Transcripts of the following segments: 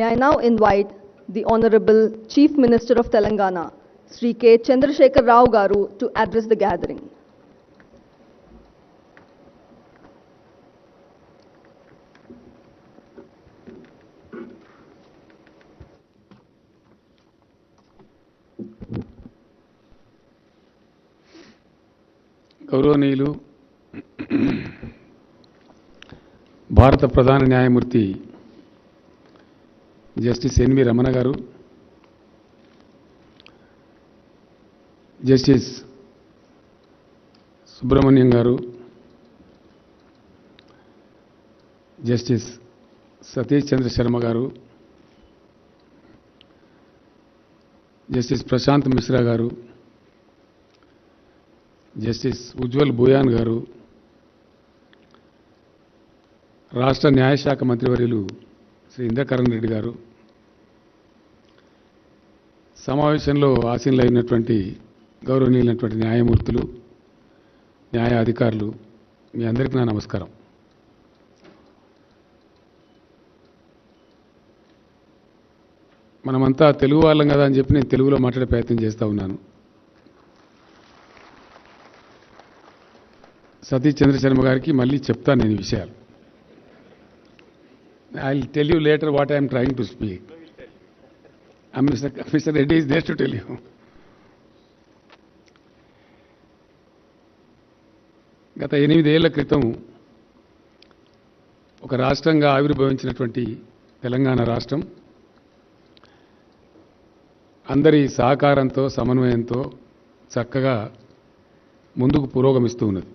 I now invite the Honorable Chief Minister of Telangana, Sri K. Chandrasekhar Rao Garu, to address the gathering. గౌరవనీయులు భారత ప్రధాన న్యాయమూర్తి justice N V Ramana గారు, justice Subrahmanyam గారు, justice Satish చంద్ర శర్మ గారు, justice Prashanth Mishra గారు, జస్టిస్ ఉజ్వల్ భూయాన్ గారు, రాష్ట్ర న్యాయశాఖ మంత్రివర్యులు శ్రీ ఇంద్రకరణ్ రెడ్డి గారు, సమావేశంలో ఆసీనులైనటువంటి గౌరవనీయులైనటువంటి న్యాయమూర్తులు, న్యాయ అధికారులు, మీ అందరికీ నా నమస్కారం. మనమంతా తెలుగు వాళ్ళం కదా అని చెప్పి నేను తెలుగులో మాట్లాడే ప్రయత్నం చేస్తూ ఉన్నాను. సతీష్ చంద్ర శర్మ గారికి మళ్ళీ చెప్తాను నేను ఈ విషయాలు. I will tell you later what I'm trying to speak. Mister Reddy is there to tell you. గత 8 ఏళ్ల క్రితం ఒక రాష్ట్రంగా ఆవిర్భవించినటువంటి తెలంగాణ రాష్ట్రం అందరి సహకారంతో, సమన్వయంతో చక్కగా ముందుకు పురోగమిస్తూ ఉన్నది.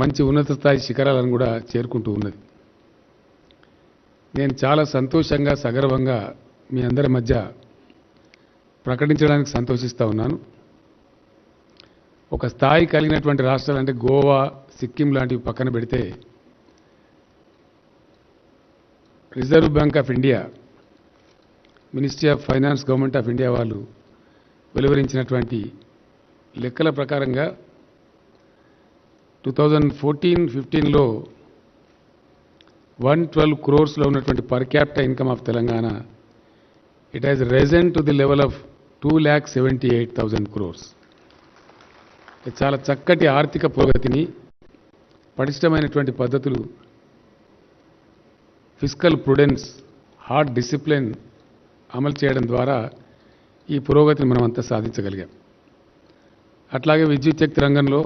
మంచి ఉన్నత స్థాయి శిఖరాలను కూడా చేరుకుంటూ ఉన్నది. నేను చాలా సంతోషంగా, సగర్వంగా మీ అందరి మధ్య ప్రకటించడానికి సంతోషిస్తూ ఉన్నాను. ఒక స్థాయి కలిగినటువంటి రాష్ట్రాలు అంటే గోవా, సిక్కిం లాంటివి పక్కన పెడితే reserve bank of India, ministry of finance, government of India వాళ్ళు వెలువరించినటువంటి లెక్కల ప్రకారంగా 2014-15లో 112 crores ఉన్నటువంటి per capital income of Telangana, it has Ryzen to the level of 2,78,000 crores. చాలా చక్కటి ఆర్థిక పురోగతిని, పటిష్టమైనటువంటి పద్ధతులు, ఫిస్కల్ ప్రుడెన్స్, హార్డ్ డిసిప్లిన్ అమలు చేయడం ద్వారా ఈ పురోగతిని మనం అంతా సాధించగలిగాం. అట్లాగే విద్యుత్ శక్తి రంగంలో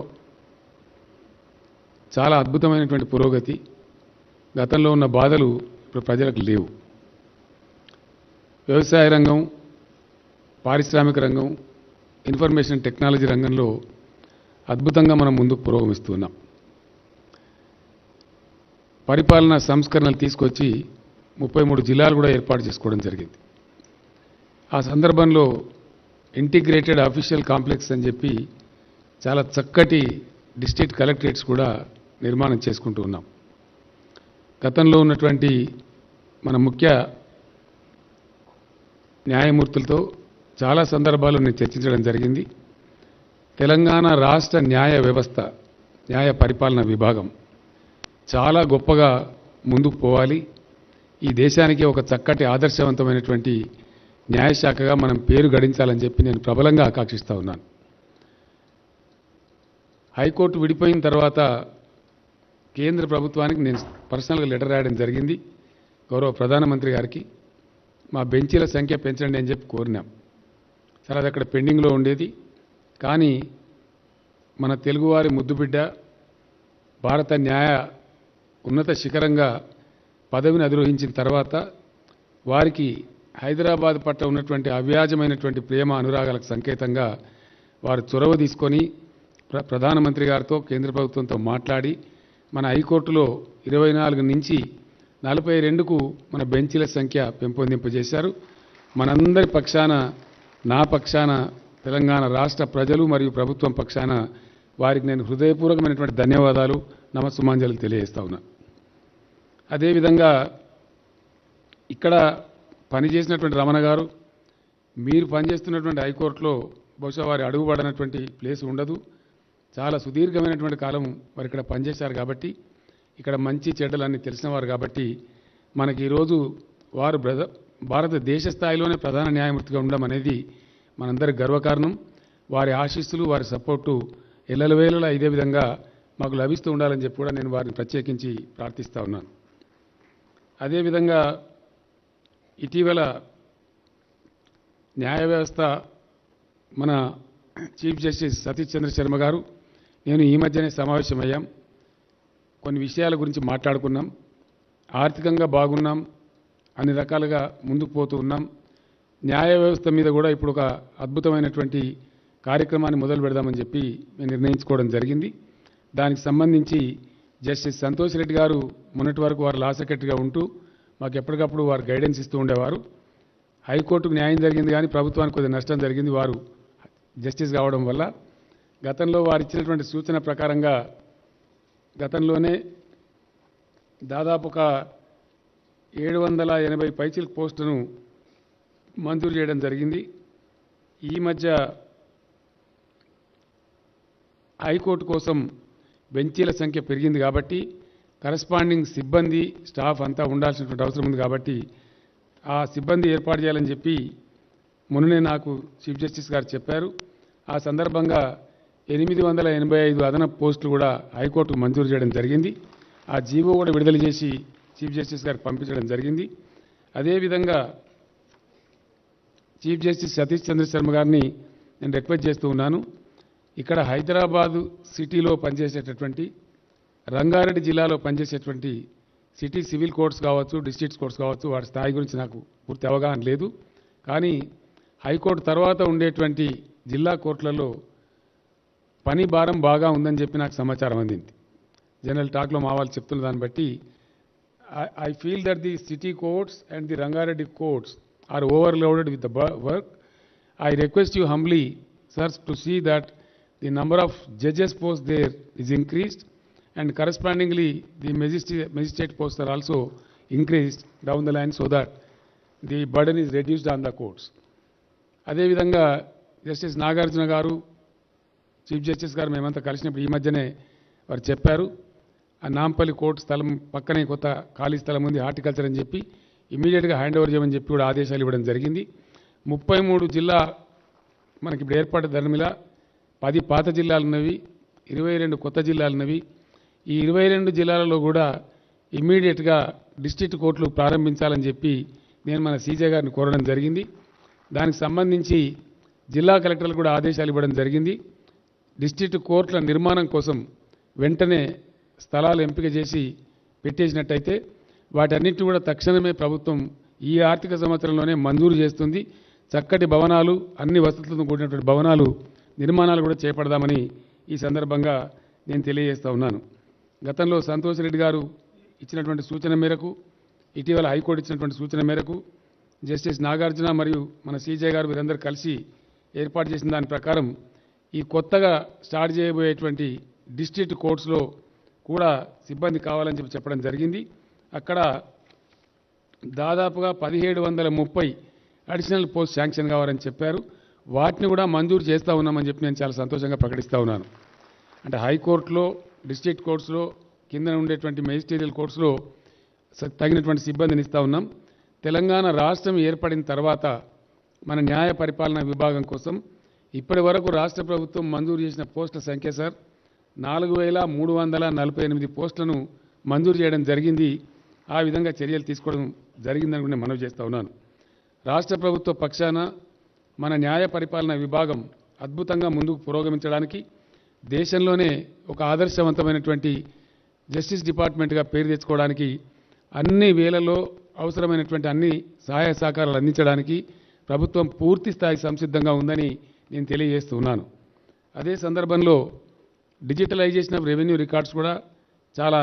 చాలా అద్భుతమైనటువంటి పురోగతి. గతంలో ఉన్న బాధలు ఇప్పుడు ప్రజలకు లేవు. వ్యవసాయ రంగం, పారిశ్రామిక రంగం, ఇన్ఫర్మేషన్ టెక్నాలజీ రంగంలో అద్భుతంగా మనం ముందుకు పురోగమిస్తున్నాం. పరిపాలనా సంస్కరణలు తీసుకొచ్చి 33 జిల్లాలు కూడా ఏర్పాటు చేసుకోవడం జరిగింది. ఆ సందర్భంలో ఇంటిగ్రేటెడ్ అఫీషియల్ కాంప్లెక్స్ అని చెప్పి చాలా చక్కటి డిస్ట్రిక్ట్ కలెక్టరేట్స్ కూడా నిర్మాణం చేసుకుంటూ ఉన్నాం. గతంలో ఉన్నటువంటి మన ముఖ్య న్యాయమూర్తులతో చాలా సందర్భాల్లో నేను చర్చించడం జరిగింది. తెలంగాణ రాష్ట్ర న్యాయ వ్యవస్థ, న్యాయ పరిపాలన విభాగం చాలా గొప్పగా ముందుకు పోవాలి. ఈ దేశానికి ఒక చక్కటి ఆదర్శవంతమైనటువంటి న్యాయశాఖగా మనం పేరు గడించాలని చెప్పి నేను ప్రబలంగా ఆకాంక్షిస్తూ ఉన్నాను. హైకోర్టు విడిపోయిన తర్వాత కేంద్ర ప్రభుత్వానికి నేను పర్సనల్గా లెటర్ రాయడం జరిగింది. గౌరవ ప్రధానమంత్రి గారికి మా బెంచీల సంఖ్య పెంచండి అని చెప్పి కోరినాం. సరే, అది అక్కడ పెండింగ్లో ఉండేది. కానీ మన తెలుగువారి ముద్దుబిడ్డ, భారత న్యాయ ఉన్నత శిఖరంగా పదవిని అధిరోహించిన తర్వాత వారికి హైదరాబాద్ పట్ల ఉన్నటువంటి అవ్యాజమైనటువంటి ప్రేమ, అనురాగాలకు సంకేతంగా వారు చొరవ తీసుకొని ప్రధానమంత్రి గారితో, కేంద్ర ప్రభుత్వంతో మాట్లాడి మన హైకోర్టులో 24 నుంచి 42కు మన బెంచీల సంఖ్య పెంపొందింపజేశారు. మనందరి పక్షాన, నా పక్షాన, తెలంగాణ రాష్ట్ర ప్రజలు మరియు ప్రభుత్వం పక్షాన వారికి నేను హృదయపూర్వకమైనటువంటి ధన్యవాదాలు, నమస్సుమాంజలు తెలియజేస్తా ఉన్నా. అదేవిధంగా ఇక్కడ పనిచేసినటువంటి రమణ గారు, మీరు పనిచేస్తున్నటువంటి హైకోర్టులో బహుశా వారి అడుగుపడనటువంటి ప్లేస్ ఉండదు. చాలా సుదీర్ఘమైనటువంటి కాలం వారు ఇక్కడ పనిచేశారు కాబట్టి, ఇక్కడ మంచి చెడ్డలన్నీ తెలిసిన వారు కాబట్టి మనకి ఈరోజు వారు భారతదేశ స్థాయిలోనే ప్రధాన న్యాయమూర్తిగా ఉండడం అనేది మనందరి గర్వకారణం. వారి ఆశీస్సులు వారి సపోర్టు ఎల్లవేళలా ఇదే విధంగా మాకు లభిస్తూ ఉండాలని చెప్పి కూడా నేను వారిని ప్రత్యేకించి ప్రార్థిస్తూ ఉన్నాను. అదేవిధంగా ఇటీవల న్యాయ వ్యవస్థ మన చీఫ్ జస్టిస్ సతీష్ చంద్ర శర్మ గారు నేను ఈ మధ్యనే సమావేశమయ్యాం. కొన్ని విషయాల గురించి మాట్లాడుకున్నాం. ఆర్థికంగా బాగున్నాం, అన్ని రకాలుగా ముందుకు పోతూ ఉన్నాం. న్యాయ వ్యవస్థ మీద కూడా ఇప్పుడు ఒక అద్భుతమైనటువంటి కార్యక్రమాన్ని మొదలు పెడదామని చెప్పి మేము నిర్ణయించుకోవడం జరిగింది. దానికి సంబంధించి జస్టిస్ సంతోష్ రెడ్డి గారు మొన్నటి వరకు వారు లా సెక్రటరీగా ఉంటూ మాకు ఎప్పటికప్పుడు వారు గైడెన్స్ ఇస్తూ ఉండేవారు. హైకోర్టుకు న్యాయం జరిగింది కానీ ప్రభుత్వానికి కొద్దిగా నష్టం జరిగింది వారు జస్టిస్ కావడం వల్ల. గతంలో వారు ఇచ్చినటువంటి సూచన ప్రకారంగా గతంలోనే దాదాపు ఒక 780 పైచిలకు పోస్టును మంజూరు చేయడం జరిగింది. ఈ మధ్య హైకోర్టు కోసం బెంచీల సంఖ్య పెరిగింది కాబట్టి కరస్పాండింగ్ సిబ్బంది స్టాఫ్ అంతా ఉండాల్సినటువంటి అవసరం ఉంది కాబట్టి ఆ సిబ్బంది ఏర్పాటు చేయాలని చెప్పి మొన్ననే నాకు చీఫ్ జస్టిస్ గారు చెప్పారు. ఆ సందర్భంగా 885 అదనపు పోస్టులు కూడా హైకోర్టుకు మంజూరు చేయడం జరిగింది. ఆ జీవో కూడా విడుదల చేసి చీఫ్ జస్టిస్ గారికి పంపించడం జరిగింది. అదేవిధంగా చీఫ్ జస్టిస్ సతీష్ చంద్ర శర్మ గారిని నేను రిక్వెస్ట్ చేస్తూ ఉన్నాను. ఇక్కడ హైదరాబాదు సిటీలో పనిచేసేటటువంటి రంగారెడ్డి జిల్లాలో పనిచేసేటువంటి సిటీ సివిల్ కోర్ట్స్ కావచ్చు, డిస్ట్రిక్ట్స్ కోర్ట్స్ కావచ్చు, వాటి స్థాయి గురించి నాకు పూర్తి అవగాహన లేదు. కానీ హైకోర్టు తర్వాత ఉండేటువంటి జిల్లా కోర్టులలో పని భారం బాగా ఉందని చెప్పి నాకు సమాచారం అందింది. జనరల్ టాక్లో మా వాళ్ళు చెప్తున్న దాన్ని బట్టి I feel that the city courts and the Rangareddy courts are overloaded with the work. I request you humbly, sirs, to see that the number of judges posts there is increased and correspondingly the magistrate posts are also increased down the line so that the burden is reduced on the courts. అదేవిధంగా justice Nagarjuna గారు chief justice గారు మేమంతా కలిసినప్పుడు ఈ మధ్యనే వారు చెప్పారు, ఆ నాంపల్లి కోర్టు స్థలం పక్కనే కొత్త ఖాళీ స్థలం ఉంది హార్టికల్చర్ అని చెప్పి ఇమీడియట్గా హ్యాండ్ ఓవర్ చేయమని చెప్పి కూడా ఆదేశాలు ఇవ్వడం జరిగింది. 33 జిల్లా మనకి ఇప్పుడు ఏర్పాటు ధర్మిలా 10 పాత జిల్లాలున్నవి, 22 కొత్త జిల్లాలున్నవి. ఈ 22 జిల్లాలలో కూడా ఇమీడియట్గా డిస్ట్రిక్ట్ కోర్టులు ప్రారంభించాలని చెప్పి నేను మన సీజే గారిని కోరడం జరిగింది. దానికి సంబంధించి జిల్లా కలెక్టర్లు కూడా ఆదేశాలు ఇవ్వడం జరిగింది. డిస్ట్రిక్ట్ కోర్టుల నిర్మాణం కోసం వెంటనే స్థలాలు ఎంపిక చేసి పెట్టేసినట్టయితే వాటన్నిటిని కూడా తక్షణమే ప్రభుత్వం ఈ ఆర్థిక సంవత్సరంలోనే మంజూరు చేస్తుంది. చక్కటి భవనాలు, అన్ని వసతులతో కూడినటువంటి భవనాలు నిర్మాణాలు కూడా చేపడదామని ఈ సందర్భంగా నేను తెలియజేస్తూ ఉన్నాను. గతంలో సంతోష్ రెడ్డి గారు ఇచ్చినటువంటి సూచన మేరకు, ఇటీవల హైకోర్టు ఇచ్చినటువంటి సూచన మేరకు జస్టిస్ నాగార్జున మరియు మన సీజే గారు వీరందరూ కలిసి ఏర్పాటు చేసిన దాని ప్రకారం ఈ కొత్తగా స్టార్ట్ చేయబోయేటువంటి డిస్ట్రిక్ట్ కోర్ట్స్లో కూడా సిబ్బంది కావాలని చెప్పడం జరిగింది. అక్కడ దాదాపుగా 1730 అడిషనల్ పోస్ట్ శాంక్షన్ కావాలని చెప్పారు. వాటిని కూడా మంజూరు చేస్తూ ఉన్నామని చెప్పి నేను చాలా సంతోషంగా ప్రకటిస్తూ ఉన్నాను. అంటే హైకోర్టులో, డిస్ట్రిక్ట్ కోర్ట్స్లో, కింద ఉండేటువంటి మెజిస్ట్రియల్ కోర్ట్స్లో తగినటువంటి సిబ్బందిని ఇస్తూ ఉన్నాం. తెలంగాణ రాష్ట్రం ఏర్పడిన తర్వాత మన న్యాయ పరిపాలన విభాగం కోసం ఇప్పటి వరకు రాష్ట్ర ప్రభుత్వం మంజూరు చేసిన పోస్టుల సంఖ్య సార్ 4348 పోస్టులను మంజూరు చేయడం జరిగింది. ఆ విధంగా చర్యలు తీసుకోవడం జరిగిందని కూడా నేను మనవి చేస్తూ ఉన్నాను. రాష్ట్ర ప్రభుత్వ పక్షాన మన న్యాయ పరిపాలన విభాగం అద్భుతంగా ముందుకు పురోగమించడానికి దేశంలోనే ఒక ఆదర్శవంతమైనటువంటి జస్టిస్ డిపార్ట్మెంట్గా పేరు తెచ్చుకోవడానికి అన్ని వేళల్లో అవసరమైనటువంటి అన్ని సహాయ సహకారాలు అందించడానికి ప్రభుత్వం పూర్తి స్థాయి సంసిద్ధంగా ఉందని నేను తెలియజేస్తూ ఉన్నాను. అదే సందర్భంలో డిజిటలైజేషన్ ఆఫ్ రెవెన్యూ రికార్డ్స్ కూడా చాలా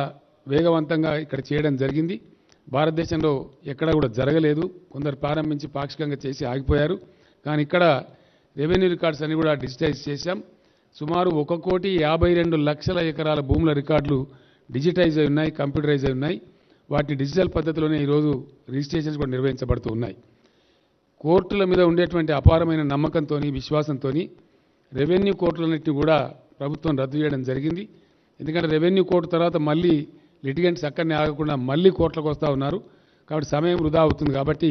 వేగవంతంగా ఇక్కడ చేయడం జరిగింది. భారతదేశంలో ఎక్కడ కూడా జరగలేదు. కొందరు ప్రారంభించి పాక్షికంగా చేసి ఆగిపోయారు. కానీ ఇక్కడ రెవెన్యూ రికార్డ్స్ అన్ని కూడా డిజిటైజ్ చేశాం. సుమారు 1,52,00,000 ఎకరాల భూముల రికార్డులు డిజిటైజ్ అయి ఉన్నాయి, కంప్యూటరైజ్ అయి ఉన్నాయి. వాటిని డిజిటల్ పద్ధతిలోనే ఈరోజు రిజిస్ట్రేషన్స్ కూడా నిర్వహించబడుతూ ఉన్నాయి. కోర్టుల మీద ఉండేటువంటి అపారమైన నమ్మకంతో, విశ్వాసంతో రెవెన్యూ కోర్టులన్నింటినీ కూడా ప్రభుత్వం రద్దు చేయడం జరిగింది. ఎందుకంటే రెవెన్యూ కోర్టు తర్వాత మళ్ళీ లిటిగెంట్స్ అక్కడనే ఆగకుండా మళ్ళీ కోర్టులకు వస్తూ ఉన్నారు. కాబట్టి సమయం వృధా అవుతుంది. కాబట్టి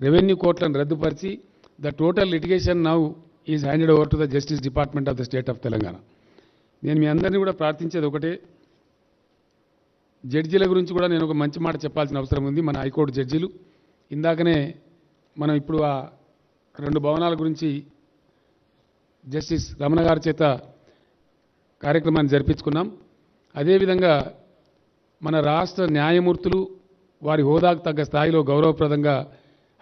రెవెన్యూ కోర్టులను రద్దుపరిచి the total litigation now is handed over to the justice department of the state of Telangana. నేను మీ అందరినీ కూడా ప్రార్థించేది ఒకటే, జడ్జీల గురించి కూడా నేను ఒక మంచి మాట చెప్పాల్సిన అవసరం ఉంది. మన హైకోర్టు జడ్జీలు ఇందాకనే మనం ఇప్పుడు ఆ 2 భవనాల గురించి జస్టిస్ రమణ గారి చేత కార్యక్రమాన్ని జరిపించుకున్నాం. అదేవిధంగా మన రాష్ట్ర న్యాయమూర్తులు వారి హోదాకు తగ్గ స్థాయిలో గౌరవప్రదంగా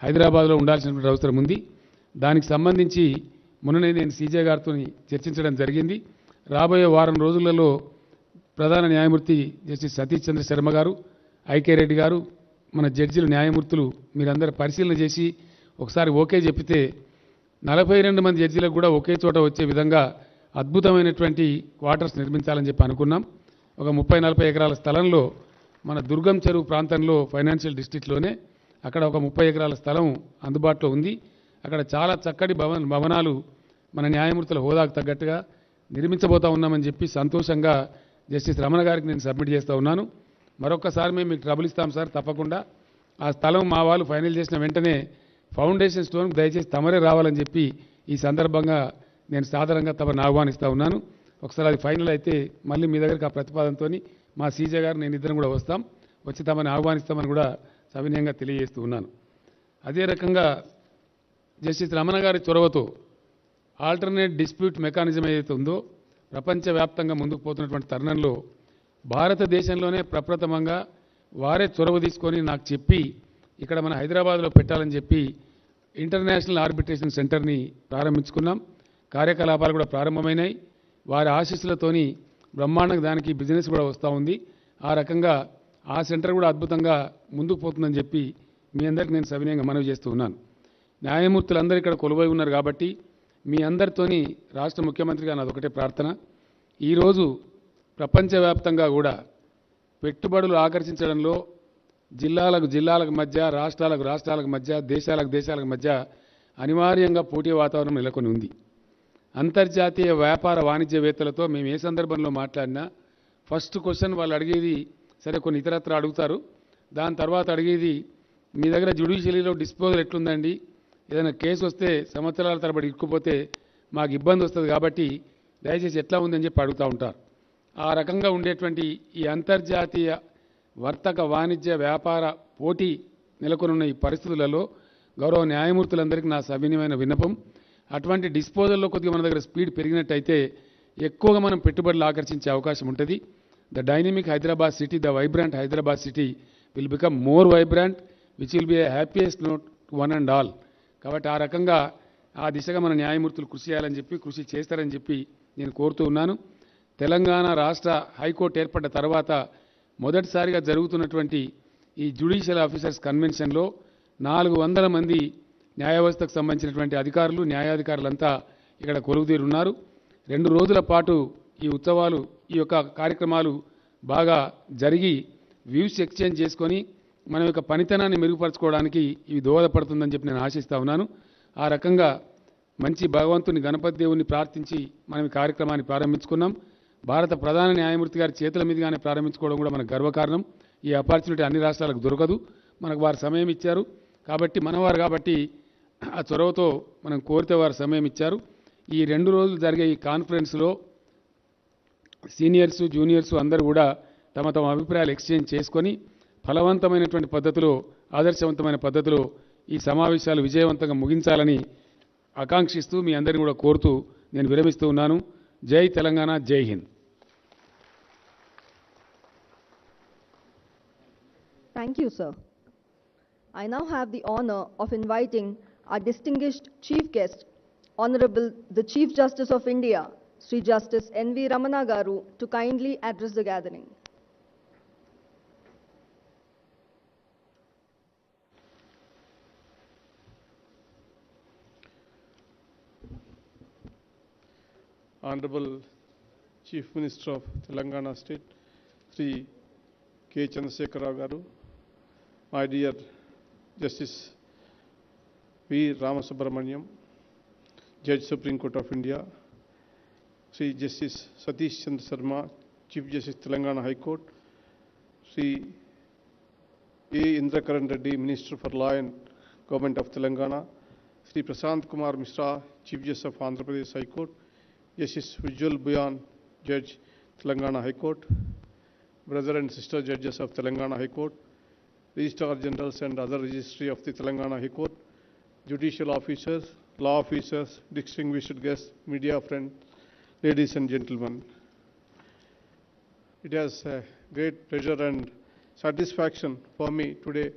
హైదరాబాద్లో ఉండాల్సినటువంటి అవసరం ఉంది. దానికి సంబంధించి మొన్ననే నేను సీజే గారితో చర్చించడం జరిగింది. రాబోయే వారం రోజులలో ప్రధాన న్యాయమూర్తి జస్టిస్ సతీష్ చంద్ర శర్మ గారు, ఐకే రెడ్డి గారు, మన జడ్జీలు న్యాయమూర్తులు మీరందరూ పరిశీలన చేసి ఒకసారి ఓకే చెప్పితే 42 మంది జడ్జీలకు కూడా ఒకే చోట వచ్చే విధంగా అద్భుతమైనటువంటి క్వార్టర్స్ నిర్మించాలని చెప్పి అనుకున్నాం. ఒక 30-40 ఎకరాల స్థలంలో మన దుర్గం చెరువు ప్రాంతంలో ఫైనాన్షియల్ డిస్ట్రిక్ట్లోనే అక్కడ ఒక 30 ఎకరాల స్థలం అందుబాటులో ఉంది. అక్కడ చాలా చక్కటి భవనాలు మన న్యాయమూర్తుల హోదాకు తగ్గట్టుగా నిర్మించబోతా ఉన్నామని చెప్పి సంతోషంగా జస్టిస్ రమణ గారికి నేను సబ్మిట్ చేస్తూ ఉన్నాను. మరొకసారి మేము మీకు ట్రబుల్ ఇస్తాం సార్, తప్పకుండా ఆ స్థలం మా వాళ్ళు ఫైనల్ చేసిన వెంటనే ఫౌండేషన్ స్టోన్కి దయచేసి తమరే రావాలని చెప్పి ఈ సందర్భంగా నేను సాధారణంగా తమను ఆహ్వానిస్తూ ఉన్నాను. ఒకసారి అది ఫైనల్ అయితే మళ్ళీ మీ దగ్గరికి ఆ ప్రతిపాదనతో మా సీజే గారు నేను ఇద్దరం కూడా వస్తాం, వచ్చి తమని ఆహ్వానిస్తామని కూడా సవినయంగా తెలియజేస్తూ ఉన్నాను. అదే రకంగా జస్టిస్ రమణ గారి చొరవతో ఆల్టర్నేట్ డిస్ప్యూట్ మెకానిజం ఏదైతే ఉందో ప్రపంచవ్యాప్తంగా ముందుకు పోతున్నటువంటి తరుణంలో భారతదేశంలోనే ప్రప్రథమంగా వారే చొరవ తీసుకొని నాకు చెప్పి ఇక్కడ మన హైదరాబాద్లో పెట్టాలని చెప్పి ఇంటర్నేషనల్ ఆర్బిట్రేషన్ సెంటర్ని ప్రారంభించుకున్నాం. కార్యకలాపాలు కూడా ప్రారంభమైనాయి. వారి ఆశీస్సులతోని బ్రహ్మాండంగా దానికి బిజినెస్ కూడా వస్తూ ఉంది. ఆ రకంగా ఆ సెంటర్ కూడా అద్భుతంగా ముందుకు పోతుందని చెప్పి మీ అందరికీ నేను సవినయంగా మనవి చేస్తూ ఉన్నాను. న్యాయమూర్తులందరూ ఇక్కడ కొలువై ఉన్నారు కాబట్టి మీ అందరితోని రాష్ట్ర ముఖ్యమంత్రిగా నాది ఒకటే ప్రార్థన, ఈరోజు ప్రపంచవ్యాప్తంగా కూడా పెట్టుబడులు ఆకర్షించడంలో జిల్లాలకు మధ్య, రాష్ట్రాలకు మధ్య, దేశాలకు మధ్య అనివార్యంగా పోటీ వాతావరణం నెలకొని ఉంది. అంతర్జాతీయ వ్యాపార వాణిజ్యవేత్తలతో మేము ఏ సందర్భంలో మాట్లాడినా ఫస్ట్ క్వశ్చన్ వాళ్ళు అడిగేది, సరే కొన్ని ఇతరత్ర అడుగుతారు, దాని తర్వాత అడిగేది మీ దగ్గర జ్యుడిషియరీలో డిస్పోజల్ ఎట్లుందండి, ఏదైనా కేసు వస్తే సంవత్సరాల తరబడి ఇరుక్కుపోతే మాకు ఇబ్బంది వస్తుంది కాబట్టి దయచేసి ఎట్లా ఉందని చెప్పి అడుగుతూ ఉంటారు. ఆ రకంగా ఉండేటువంటి ఈ అంతర్జాతీయ వర్తక వాణిజ్య వ్యాపార పోటీ నెలకొనున్న ఈ పరిస్థితులలో గౌరవ న్యాయమూర్తులందరికీ నా సవినయమైన విన్నపం, అటువంటి డిస్పోజల్లో కొద్దిగా మన దగ్గర స్పీడ్ పెరిగినట్టయితే ఎక్కువగా మనం పెట్టుబడులు ఆకర్షించే అవకాశం ఉంటుంది. The dynamic Hyderabad city, the Vibrant Hyderabad city will become more Vibrant which will be A happiest note one and all. కాబట్టి ఆ రకంగా ఆ దిశగా మన న్యాయమూర్తులు కృషి చేయాలని చెప్పి, కృషి చేస్తారని చెప్పి నేను కోరుతూ ఉన్నాను. తెలంగాణ రాష్ట్ర హైకోర్టు ఏర్పడ్డ తర్వాత మొదటిసారిగా జరుగుతున్నటువంటి ఈ జ్యుడిషియల్ ఆఫీసర్స్ కన్వెన్షన్లో 400 మంది న్యాయ వ్యవస్థకు సంబంధించినటువంటి అధికారులు, న్యాయాధికారులంతా ఇక్కడ కొలువుదీరున్నారు. 2 రోజుల పాటు ఈ ఉత్సవాలు, ఈ యొక్క కార్యక్రమాలు బాగా జరిగి వ్యూస్ ఎక్స్చేంజ్ చేసుకొని మన యొక్క పనితనాన్ని మెరుగుపరచుకోవడానికి ఇవి దోహదపడుతుందని చెప్పి నేను ఆశిస్తూ ఉన్నాను. ఆ రకంగా మంచి భగవంతుని గణపతి దేవుని ప్రార్థించి మనం ఈ కార్యక్రమాన్ని ప్రారంభించుకున్నాం. భారత ప్రధాన న్యాయమూర్తి గారి చేతుల మీదుగానే ప్రారంభించుకోవడం కూడా మనకు గర్వకారణం. ఈ ఆపర్చునిటీ అన్ని రాష్ట్రాలకు దొరకదు, మనకు వారు సమయం ఇచ్చారు కాబట్టి, మనవారు కాబట్టి ఆ చొరవతో మనం కోరితే వారు సమయం ఇచ్చారు. ఈ 2 రోజులు జరిగే ఈ కాన్ఫరెన్స్లో సీనియర్సు, జూనియర్సు అందరూ కూడా తమ తమ అభిప్రాయాలు ఎక్స్చేంజ్ చేసుకొని ఫలవంతమైనటువంటి పద్ధతిలో, ఆదర్శవంతమైన పద్ధతిలో ఈ సమావేశాలు విజయవంతంగా ముగించాలని ఆకాంక్షిస్తూ మీ అందరిని కూడా కోరుతూ నేను విరమిస్తూ ఉన్నాను. జై తెలంగాణ, జై Hind. Thank you, sir. I now have the honor of inviting our distinguished chief guest, Honorable the Chief Justice of India, Sri Justice N.V. Ramana Garu, to kindly address the gathering. Honorable Chief Minister of Telangana State, Sri K. Chandrasekhar Garu, my dear Justice V. Ramasubramaniam, Judge Supreme Court of India, Sri Justice Satish Chandra Sharma, Chief Justice Telangana High Court, Sri A. Indrakaran Reddy, Minister for Law and Government of Telangana, Sri Prasant Kumar Mishra, Chief Justice of Andhra Pradesh High Court, Justice Ujjwal Buyan, Judge, Telangana High Court, brother and sister judges of Telangana High Court, Registrar Generals and other registry of the Telangana High Court, judicial officers, law officers, distinguished guests, media friends, ladies and gentlemen. It has a great pleasure and satisfaction for me today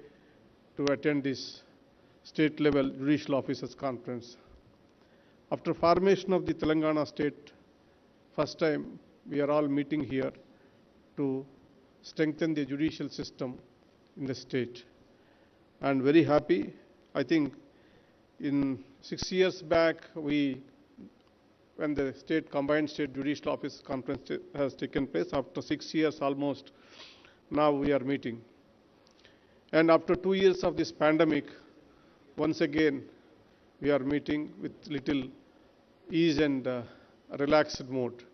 to attend this state-level Judicial Officers Conference. After formation of the Telangana state, first time we are all meeting here to strengthen the judicial system in the state. And very happy. I think in 6 years back, when the combined state judicial office conference has taken place, after 6 years almost, now we are meeting. And after 2 years of this pandemic, once again, we are meeting with little ease and relaxed mode.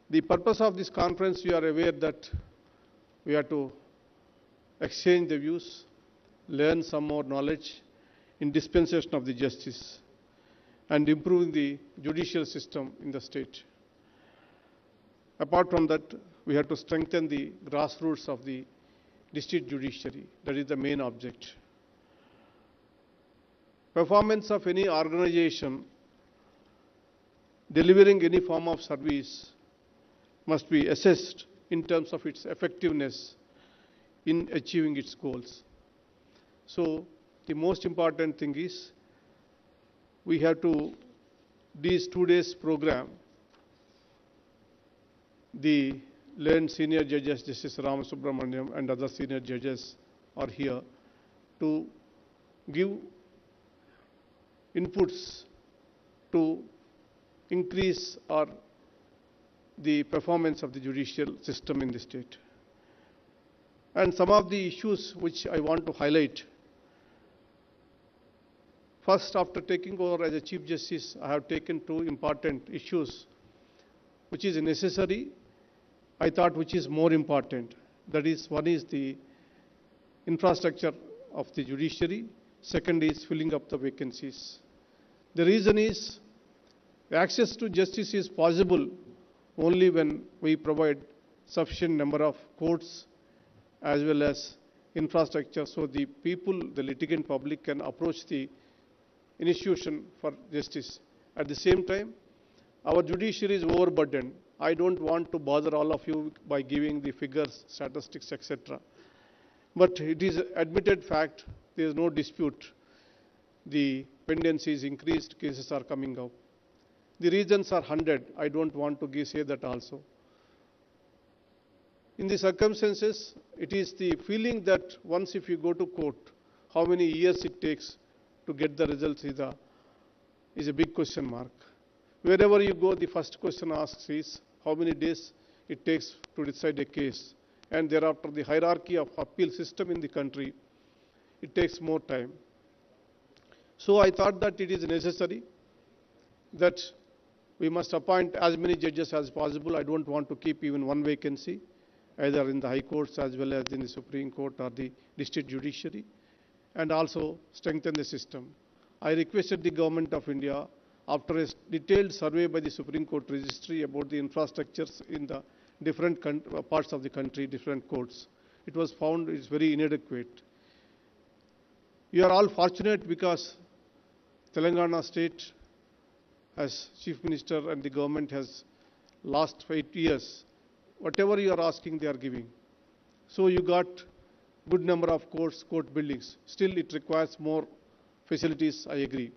The purpose of this conference, you are aware that we have to exchange the views, learn some more knowledge in dispensation of the justice, and improving the judicial system in the state. Apart from that, we have to strengthen the grassroots of the district judiciary. That is the main object. Performance of any organization delivering any form of service must be assessed in terms of its effectiveness in achieving its goals. So the most important thing is we have to, these 2 days program, the learned senior judges, Justice Ramasubramaniam and other senior judges are here to give inputs to increase the performance of the judicial system in the state. And some of the issues which I want to highlight. First, after taking over as a Chief Justice, I have taken 2 important issues which is necessary, I thought which is more important. That is, one is the infrastructure of the judiciary, second is filling up the vacancies. The reason is access to justice is possible only when we provide sufficient number of courts as well as infrastructure so the people, the litigant public can approach the institution for justice. At the same time, our judiciary is overburdened. I don't want to bother all of you by giving the figures, statistics, etc. But it is admitted fact, there is no dispute. The pendency is increased, cases are coming up. The reasons are 100. I don't want to say that also. In the circumstances, it is the feeling that once if you go to court, how many years it takes to get the results is a big question mark. Wherever you go, the first question asked is how many days it takes to decide a case. And thereafter, the hierarchy of appeal system in the country, it takes more time. So I thought that it is necessary that we must appoint as many judges as possible. I don't want to keep even one vacancy, either in the high courts as well as in the Supreme Court or the district judiciary, and also strengthen the system. I requested the Government of India, after a detailed survey by the Supreme Court Registry about the infrastructures in the different parts of the country, different courts, it was found it's very inadequate. You are all fortunate because Telangana state as Chief Minister and the government has last 8 years, whatever you are asking, they are giving. So you got good number of courts, court buildings. Still, it requires more facilities, I agree.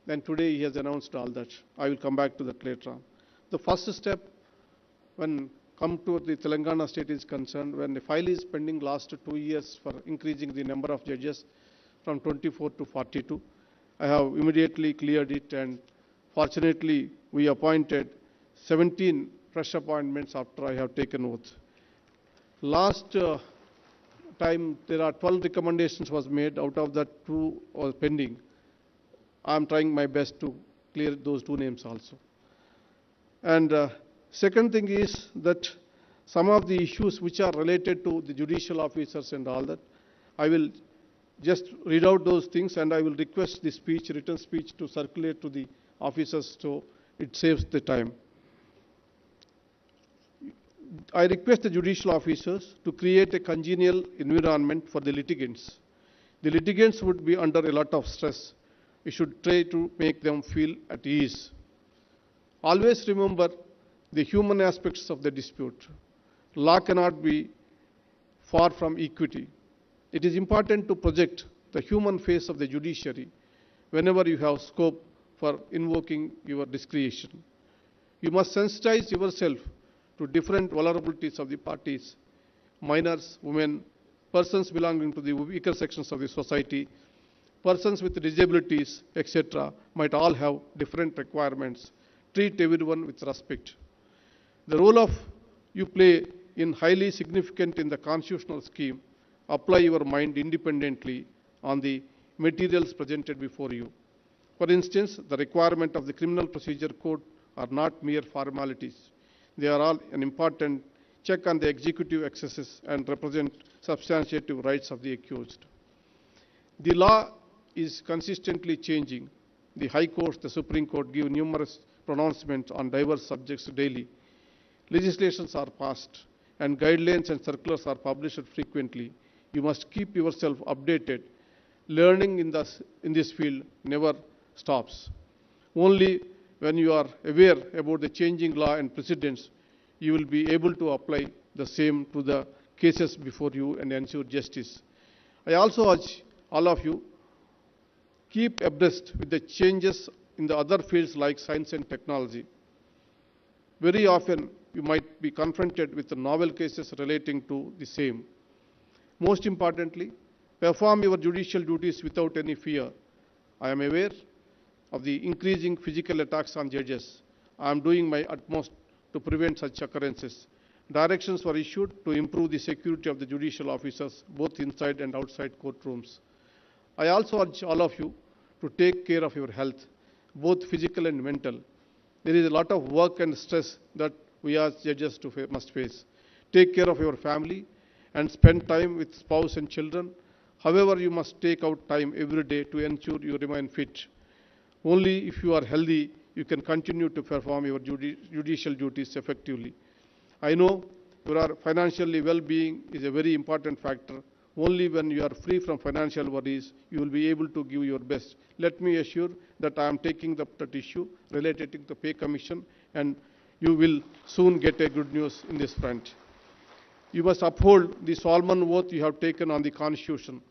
And today he has announced all that. I will come back to that later on. The first step, when come to the Telangana state is concerned, when the file is pending last 2 years for increasing the number of judges from 24 to 42, I have immediately cleared it, and fortunately we appointed 17 fresh appointments after I have taken oath. Last time there are 12 recommendations was made, out of that 2 was pending. I am trying my best to clear those 2 names also. And second thing is that some of the issues which are related to the judicial officers and all that. I will just read out those things, and I will request the speech, written speech, to circulate to the officers so it saves the time. I request the judicial officers to create a congenial environment for the litigants. The litigants would be under a lot of stress. We should try to make them feel at ease. Always remember the human aspects of the dispute. Law cannot be far from equity. It is important to project the human face of the judiciary whenever you have scope for invoking your discretion. You must sensitize yourself to different vulnerabilities of the parties, minors, women, persons belonging to the weaker sections of the society, persons with disabilities, etc., might all have different requirements. Treat everyone with respect. The role of you play in highly significant in the constitutional scheme. Apply your mind independently on the materials presented before you. For instance, the requirement of the Criminal Procedure Code are not mere formalities. They are all an important check on the executive excesses and represent substantive rights of the accused. The law is consistently changing. The High Court, the Supreme Court give numerous pronouncements on diverse subjects daily. Legislations are passed and guidelines and circulars are published frequently. You must keep yourself updated. Learning in this field never stops. Only when you are aware about the changing law and precedents, you will be able to apply the same to the cases before you and ensure justice. I also urge all of you, keep abreast with the changes in the other fields like science and technology. Very often, you might be confronted with the novel cases relating to the same. Most importantly, perform your judicial duties without any fear. I am aware of the increasing physical attacks on judges. I am doing my utmost to prevent such occurrences. Directions were issued to improve the security of the judicial officers, both inside and outside courtrooms. I also urge all of you to take care of your health, both physical and mental. There is a lot of work and stress that we as judges must face. Take care of your family and spend time with spouse and children. However, you must take out time every day to ensure you remain fit. Only if you are healthy, you can continue to perform your judicial duties effectively. I know your financially well-being is a very important factor. Only when you are free from financial worries, you will be able to give your best. Let me assure that I am taking that issue related to the pay commission, and you will soon get a good news in this front. You must uphold the solemn oath you have taken on the Constitution.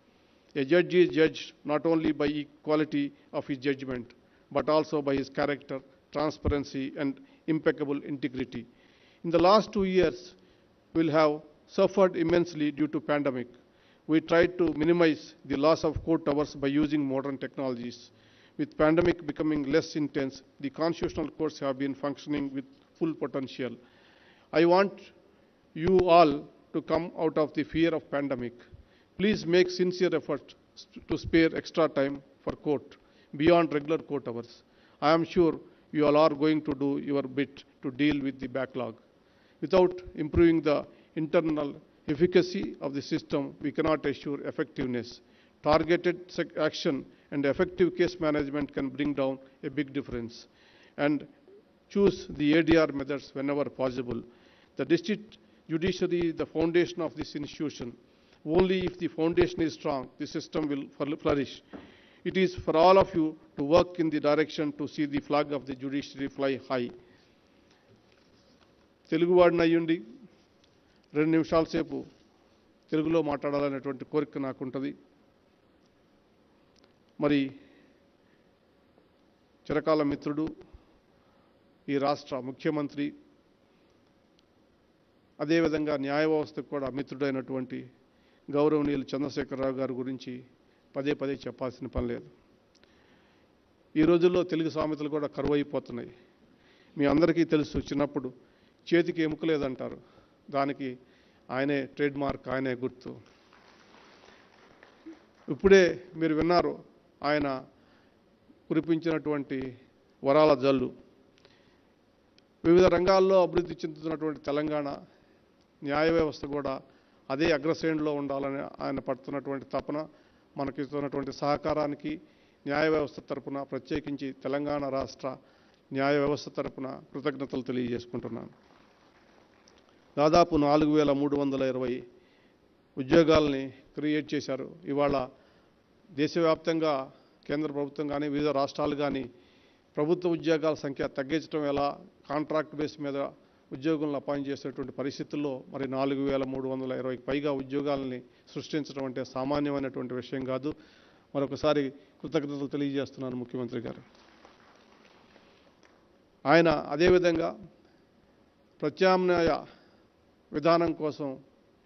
A judge is judged not only by equality of his judgment, but also by his character, transparency, and impeccable integrity. In the last 2 years, we have suffered immensely due to pandemic. We tried to minimize the loss of court hours by using modern technologies. With pandemic becoming less intense, the constitutional courts have been functioning with full potential. I want you all to come out of the fear of pandemic. Please make sincere effort to spare extra time for court beyond regular court hours. I am sure you all are going to do your bit to deal with the backlog. Without improving the internal efficacy of the system, we cannot assure effectiveness. Targeted action and effective case management can bring down a big difference. And choose the ADR methods whenever possible. The district judiciary is the foundation of this institution. Only if the foundation is strong, the system will flourish. It is for all of you to work in the direction to see the flag of the judiciary fly high. Telugu వాడిని అయ్యుండి 2 నిమిషాల సేపు తెలుగులో మాట్లాడాలనేటువంటి కోరిక నాకుంటుంది. మరి చిరకాల మిత్రుడు, ఈ రాష్ట్ర ముఖ్యమంత్రి, అదేవిధంగా న్యాయ వ్యవస్థకు కూడా మిత్రుడైనటువంటి గౌరవనీయులు చంద్రశేఖరరావు గారి గురించి పదే పదే చెప్పాల్సిన పని లేదు. ఈ రోజుల్లో తెలుగు సామెతలు కూడా కరువైపోతున్నాయి. మీ అందరికీ తెలుసు, చిన్నప్పుడు చేతికి ఎముక లేదంటారు, దానికి ఆయనే ట్రేడ్ మార్క్, ఆయనే గుర్తు. ఇప్పుడే మీరు విన్నారు ఆయన కురిపించినటువంటి వరాల జల్లు. వివిధ రంగాల్లో అభివృద్ధి చెందుతున్నటువంటి తెలంగాణ న్యాయ వ్యవస్థ కూడా అదే అగ్రశ్రేణిలో ఉండాలని ఆయన పడుతున్నటువంటి తపన, మనకి ఇస్తున్నటువంటి సహకారానికి న్యాయ వ్యవస్థ తరపున, ప్రత్యేకించి తెలంగాణ రాష్ట్ర న్యాయ వ్యవస్థ తరపున కృతజ్ఞతలు తెలియజేసుకుంటున్నాను. దాదాపు 4320 ఉద్యోగాలని క్రియేట్ చేశారు. ఇవాళ దేశవ్యాప్తంగా కేంద్ర ప్రభుత్వం కానీ వివిధ రాష్ట్రాలు కానీ ప్రభుత్వ ఉద్యోగాల సంఖ్య తగ్గించడం ఎలా, కాంట్రాక్ట్ బేస్ మీద ఉద్యోగులను అపాయింట్ చేసేటువంటి పరిస్థితుల్లో మరి 4320కి పైగా ఉద్యోగాలని సృష్టించడం అంటే సామాన్యమైనటువంటి విషయం కాదు. మరొకసారి కృతజ్ఞతలు తెలియజేస్తున్నాను ముఖ్యమంత్రి గారు. ఆయన అదేవిధంగా ప్రత్యామ్నాయ విధానం కోసం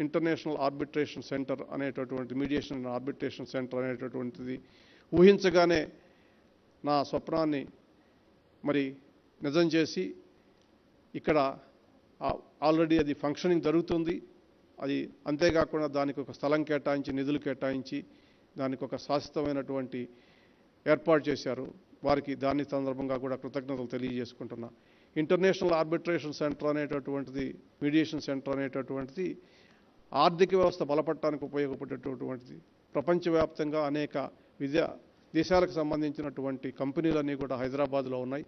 ఇంటర్నేషనల్ ఆర్బిట్రేషన్ సెంటర్ అనేటటువంటి మీడియేషన్ అండ్ ఆర్బిట్రేషన్ సెంటర్ అనేటటువంటిది ఊహించగానే నా స్వప్నాన్ని మరి నిజం చేసి ఇక్కడ ఆల్రెడీ అది ఫంక్షనింగ్ జరుగుతుంది. అది అంతేకాకుండా దానికి ఒక స్థలం కేటాయించి, నిధులు కేటాయించి దానికి ఒక శాశ్వతమైనటువంటి ఏర్పాటు చేశారు. వారికి దాని సందర్భంగా కూడా కృతజ్ఞతలు తెలియజేసుకుంటున్నా. ఇంటర్నేషనల్ ఆర్బిట్రేషన్ సెంటర్ అనేటటువంటిది, మీడియేషన్ సెంటర్ అనేటటువంటిది ఆర్థిక వ్యవస్థ బలపడటానికి ఉపయోగపడేటటువంటిది. ప్రపంచవ్యాప్తంగా అనేక దేశాలకు సంబంధించినటువంటి కంపెనీలన్నీ కూడా హైదరాబాద్లో ఉన్నాయి.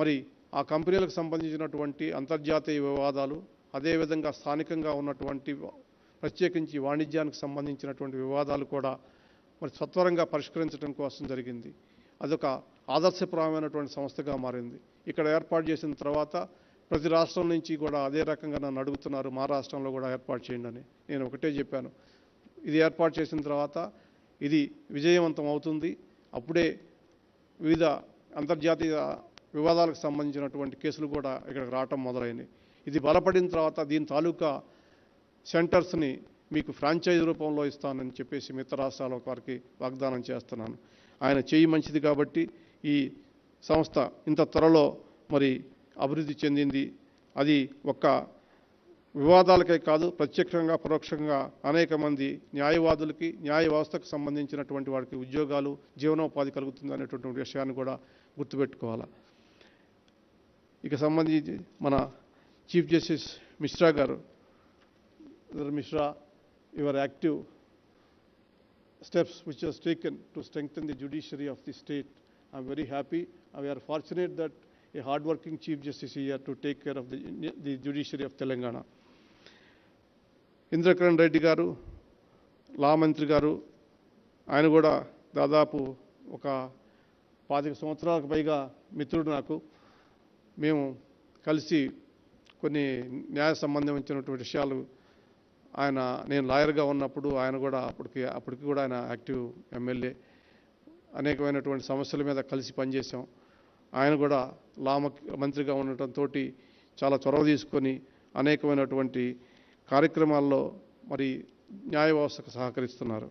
మరి ఆ కంపెనీలకు సంబంధించినటువంటి అంతర్జాతీయ వివాదాలు, అదేవిధంగా స్థానికంగా ఉన్నటువంటి ప్రత్యేకించి వాణిజ్యానికి సంబంధించినటువంటి వివాదాలు కూడా మరి సత్వరంగా పరిష్కరించడం కోసం జరిగింది. అదొక ఆదర్శప్రాయమైనటువంటి సంస్థగా మారింది. ఇక్కడ ఏర్పాటు చేసిన తర్వాత ప్రతి రాష్ట్రం నుంచి కూడా అదే రకంగా నన్ను అడుగుతున్నారు, మా రాష్ట్రంలో కూడా ఏర్పాటు చేయండి అని. నేను ఒకటే చెప్పాను, ఇది ఏర్పాటు చేసిన తర్వాత ఇది విజయవంతం అవుతుంది. అప్పుడే వివిధ అంతర్జాతీయ వివాదాలకు సంబంధించినటువంటి కేసులు కూడా ఇక్కడికి రావటం మొదలైనవి. ఇది బలపడిన తర్వాత దీని తాలూకా సెంటర్స్ని మీకు ఫ్రాంచైజ్ రూపంలో ఇస్తానని చెప్పేసి మిగతా రాష్ట్రాల వారికి వాగ్దానం చేస్తున్నాను. ఆయన చేయి మంచిది కాబట్టి ఈ సంస్థ ఇంత త్వరలో మరి అభివృద్ధి చెందింది. అది ఒక్క వివాదాలకే కాదు, ప్రత్యక్షంగా పరోక్షంగా అనేక మంది న్యాయవాదులకి, న్యాయ వ్యవస్థకు సంబంధించినటువంటి వారికి ఉద్యోగాలు, జీవనోపాధి కలుగుతుంది అనేటువంటి విషయాన్ని కూడా గుర్తుపెట్టుకోవాలి. ఇక సంబంధించి మన చీఫ్ జస్టిస్ మిశ్రా గారు, Mishra, your active steps which was taken to strengthen the judiciary of the state. I am very happy. We are fortunate that a hard-working Chief Justice is here to take care of the judiciary of Telangana. Indrakaran Reddy గారు, లా మంత్రి గారు, ఆయన కూడా దాదాపు ఒక 25 సంవత్సరాలకు పైగా మిత్రుడు నాకు. మేము కలిసి కొన్ని న్యాయ సంబంధించినటువంటి విషయాలు, నేను లాయర్గా ఉన్నప్పుడు ఆయన కూడా అప్పటికి కూడా ఆయన యాక్టివ్ ఎమ్మెల్యే, అనేకమైనటువంటి సమస్యల మీద కలిసి పనిచేసాం. ఆయన కూడా లా మంత్రిగా ఉండటంతో చాలా చొరవ తీసుకొని అనేకమైనటువంటి కార్యక్రమాల్లో మరి న్యాయ వ్యవస్థకు సహకరిస్తున్నారు.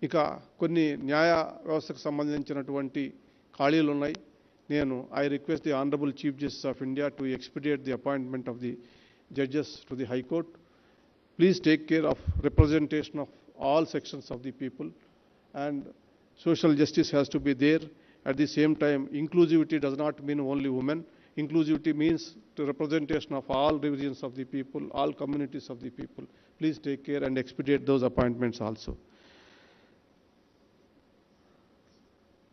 ఇక కొన్ని న్యాయ వ్యవస్థకు సంబంధించినటువంటి ఖాళీలు ఉన్నాయి. I request the Honorable Chief Justice of India to expedite the appointment of the judges to the High Court. Please take care of representation of all sections of the people, and social justice has to be there. At the same time, inclusivity does not mean only women. Inclusivity means the representation of all divisions of the people, all communities of the people. Please take care and expedite those appointments also.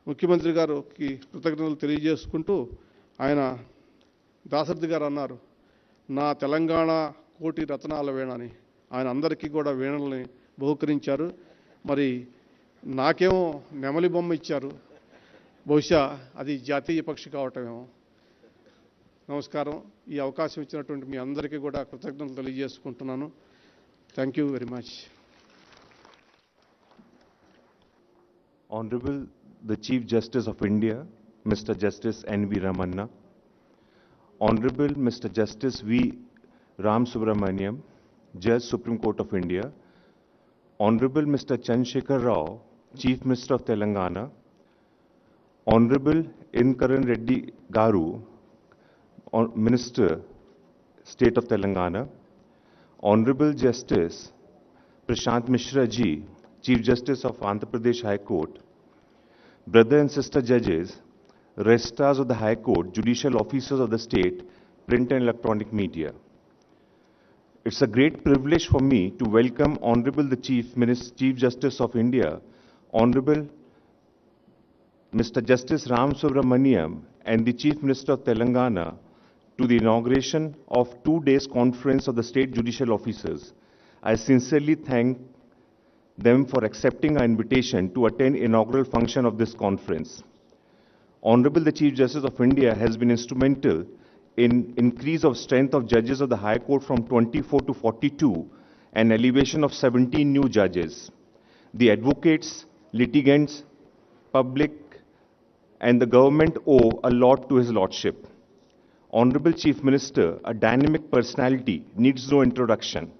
ముఖ్యమంత్రి గారికి కృతజ్ఞతలు తెలియజేసుకుంటూ ఆయన దాశరథి గారు అన్నారు, నా తెలంగాణ కోటి రత్నాల వీణ అని. ఆయన అందరికీ కూడా వీణల్ని బహుకరించారు. మరి నాకేమో నెమలి బొమ్మ ఇచ్చారు. బహుశా అది జాతీయ పక్షి కావటమేమో. నమస్కారం. ఈ అవకాశం ఇచ్చినటువంటి మీ అందరికీ కూడా కృతజ్ఞతలు తెలియజేసుకుంటున్నాను. Thank you very much. Honorable the Chief Justice of India, Mr. Justice N.V. Ramanna, Honorable Mr. Justice V. Ram Subramaniam, Judge Supreme Court of India, Honorable Mr. Chandrasekhar Rao, Chief Minister of Telangana, Honorable Inkaran Reddy Garu, Minister, State of Telangana, Honorable Justice Prashant Mishra Ji, Chief Justice of Andhra Pradesh High Court, brother and sister judges, registrars of the High Court, judicial officers of the state, print and electronic media. It's a great privilege for me to welcome Honorable the Chief Justice of India, Honorable Mr. Justice Ram Subramaniam, and the Chief Minister of Telangana to the inauguration of 2 days conference of the state judicial officers. I sincerely thank them for accepting our invitation to attend inaugural function of this conference. Honorable the Chief Justice of India has been instrumental in increase of strength of judges of the High Court from 24 to 42 and elevation of 17 new judges. The advocates, litigants, public and the government owe a lot to his lordship. Honorable Chief Minister, a dynamic personality, needs no introduction.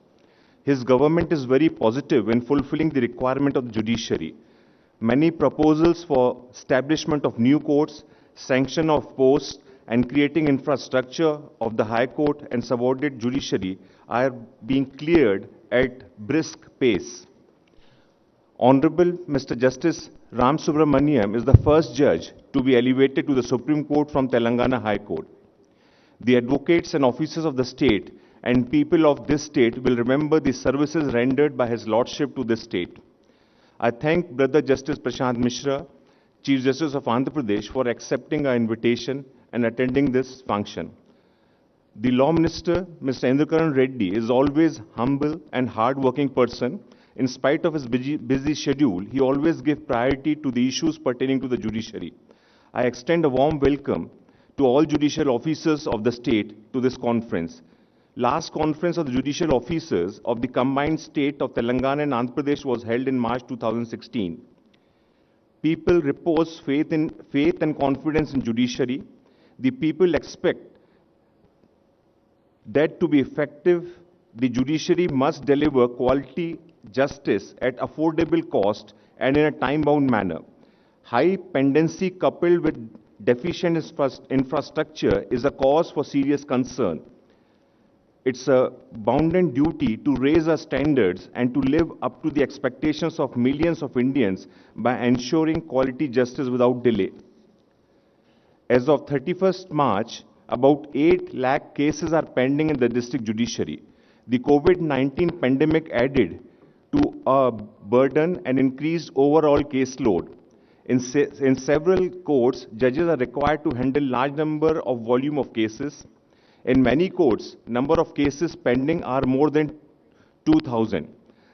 His government is very positive in fulfilling the requirement of the judiciary. Many proposals for establishment of new courts, sanction of posts, and creating infrastructure of the High Court and subordinate judiciary are being cleared at brisk pace. Honorable Mr. Justice Ram Subramaniam is the first judge to be elevated to the Supreme Court from Telangana High Court. The advocates and officers of the state and people of this state will remember the services rendered by His Lordship to this state. I thank Brother Justice Prashant Mishra, Chief Justice of Andhra Pradesh, for accepting our invitation and attending this function. The Law Minister, Mr. Inaugural Reddy, is always humble and hard-working person. In spite of his busy schedule, he always gives priority to the issues pertaining to the judiciary. I extend a warm welcome to all judicial officers of the state to this conference. Last conference of the judicial officers of the combined state of Telangana and Andhra Pradesh was held in March 2016. People repose faith and confidence in judiciary. The people expect that to be effective, the judiciary must deliver quality justice at affordable cost and in a time-bound manner. High pendency coupled with deficient infrastructure is a cause for serious concern. It's a bounden duty to raise our standards and to live up to the expectations of millions of Indians by ensuring quality justice without delay. As of 31st March, about 8 lakh cases are pending in the district judiciary. The COVID-19 pandemic added to a burden and increased overall caseload. In several courts, judges are required to handle large number of volume of cases. In many courts, number of cases pending are more than 2,000.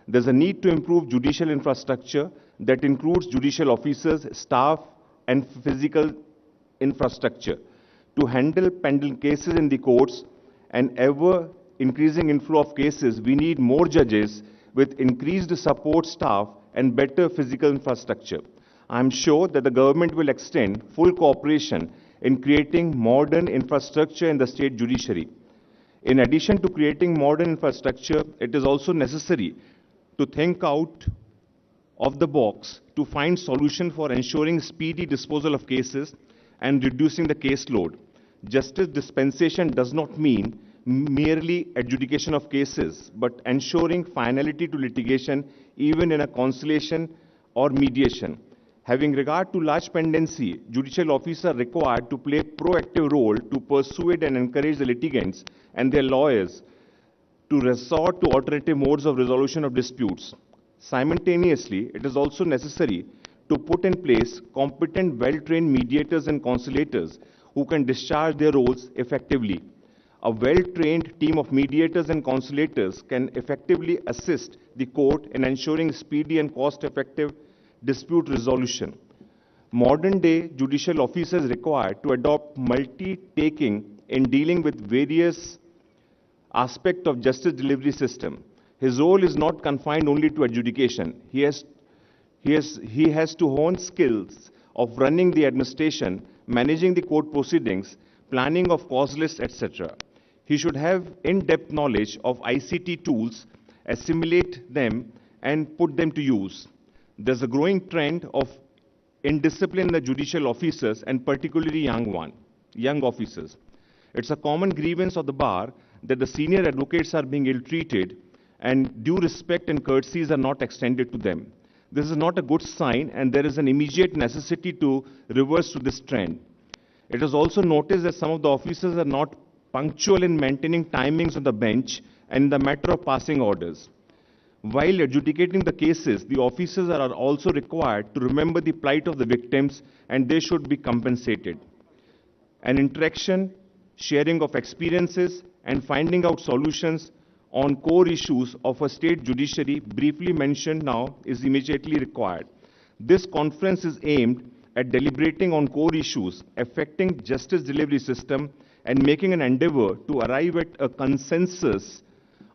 There's a need to improve judicial infrastructure that includes judicial officers, staff, and physical infrastructure. To handle pending cases in the courts and ever-increasing inflow of cases, we need more judges with increased support staff and better physical infrastructure. I'm sure that the government will extend full cooperation in creating modern infrastructure in the state judiciary. In addition to creating modern infrastructure, it is also necessary to think out of the box to find solutions for ensuring speedy disposal of cases and reducing the caseload. Justice dispensation does not mean merely adjudication of cases, but ensuring finality to litigation even in a conciliation or mediation. Having regard to large pendency, judicial officers are required to play a proactive role to persuade and encourage the litigants and their lawyers to resort to alternative modes of resolution of disputes. Simultaneously, it is also necessary to put in place competent, well-trained mediators and conciliators who can discharge their roles effectively. A well-trained team of mediators and conciliators can effectively assist the court in ensuring speedy and cost-effective dispute resolution. Modern-day judicial officers required to adopt multi-taking in dealing with various aspects of justice delivery system. His role is not confined only to adjudication. He has to hone skills of running the administration, managing the court proceedings, planning of cause lists, etc. He should have in-depth knowledge of ICT tools, assimilate them, and put them to use. There's a growing trend of indiscipline in the judicial officers and particularly young officers. It's a common grievance of the bar that the senior advocates are being ill-treated and due respect and courtesies are not extended to them. This is not a good sign and there is an immediate necessity to reverse to this trend. It is also noticed that some of the officers are not punctual in maintaining timings on the bench and in the matter of passing orders. While adjudicating the cases, the officers are also required to remember the plight of the victims and they should be compensated. An interaction, sharing of experiences, and finding out solutions on core issues of a state judiciary briefly mentioned now is immediately required. This conference is aimed at deliberating on core issues affecting justice delivery system and making an endeavor to arrive at a consensus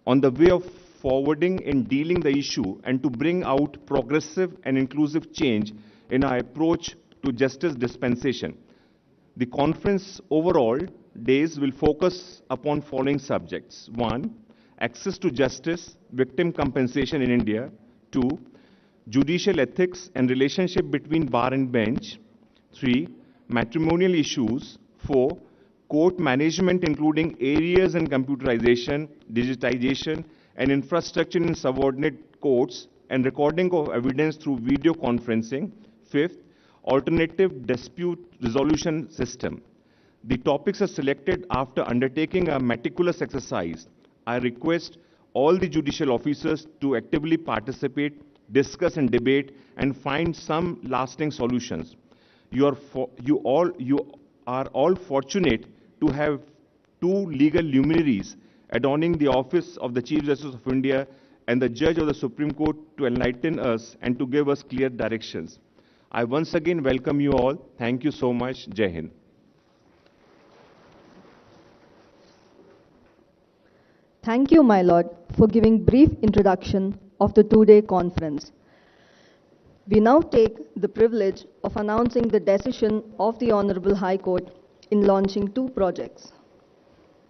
on the way of forwarding in dealing the issue and to bring out progressive and inclusive change in our approach to justice dispensation. The conference overall days will focus upon following subjects. 1. Access to justice, victim compensation in India. 2. Judicial ethics and relationship between bar and bench. 3. Matrimonial issues. 4. Court management including areas and computerization, digitization, and infrastructure in subordinate courts and recording of evidence through video conferencing. 5th, alternative dispute resolution system. The topics are selected after undertaking a meticulous exercise. I request all the judicial officers to actively participate, discuss and debate, and find some lasting solutions. You are all fortunate to have two legal luminaries adorning the office of the Chief Justice of India and the Judge of the Supreme Court to enlighten us and to give us clear directions. I once again welcome you all. Thank you so much. Jai Hind. Thank you, my lord, for giving brief introduction of the two-day conference. We now take the privilege of announcing the decision of the Honorable High Court in launching two projects.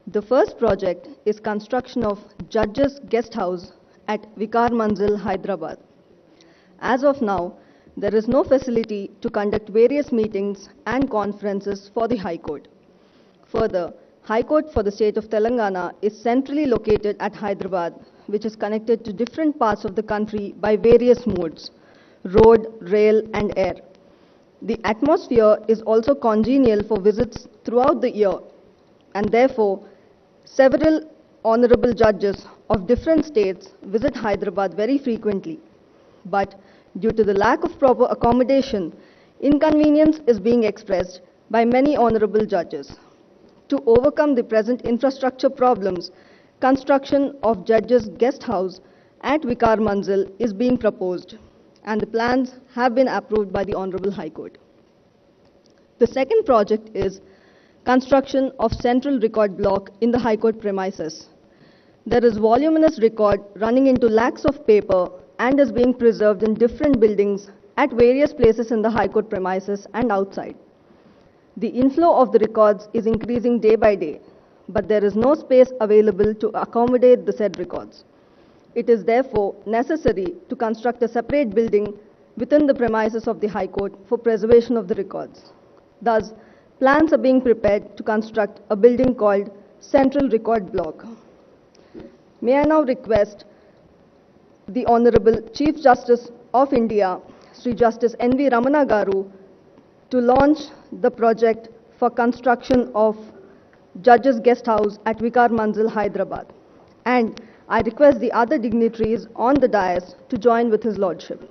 The first project is construction of Judges Guest House at Vikar Manzil, Hyderabad. As of now, there is no facility to conduct various meetings and conferences for the High Court. Further, High Court for the state of Telangana is centrally located at Hyderabad, which is connected to different parts of the country by various modes: road, rail, and air. The atmosphere is also congenial for visits throughout the year, and therefore, several honorable judges of different states visit Hyderabad very frequently. But due to the lack of proper accommodation, inconvenience is being expressed by many honorable judges. To overcome the present infrastructure problems, construction of Judges Guest House at Vikar Manzil is being proposed, and the plans have been approved by the Honorable High Court. The second project is construction of central record block in the High Court premises. There is voluminous record running into lakhs of paper and is being preserved in different buildings at various places in the High Court premises and outside. The inflow of the records is increasing day by day, but there is no space available to accommodate the said records. It is therefore necessary to construct a separate building within the premises of the High Court for preservation of the records. Thus, plans are being prepared to construct a building called Central Record Block. May I now request the Honorable Chief Justice of India, Sri Justice N.V. Ramana Garu, to launch the project for construction of Judges Guest House at Vikar Manzil, Hyderabad. And I request the other dignitaries on the dais to join with His Lordship.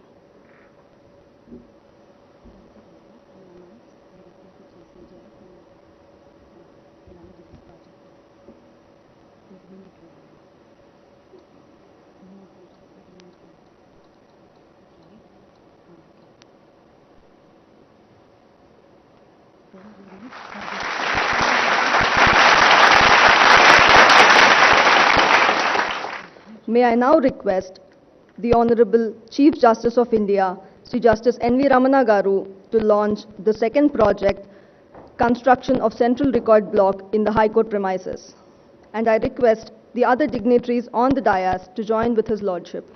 May I now request the Honorable Chief Justice of India, Sri Justice N.V. Ramana Garu, to launch the second project, construction of Central Record Block in the High Court premises. And I request the other dignitaries on the dais to join with His Lordship.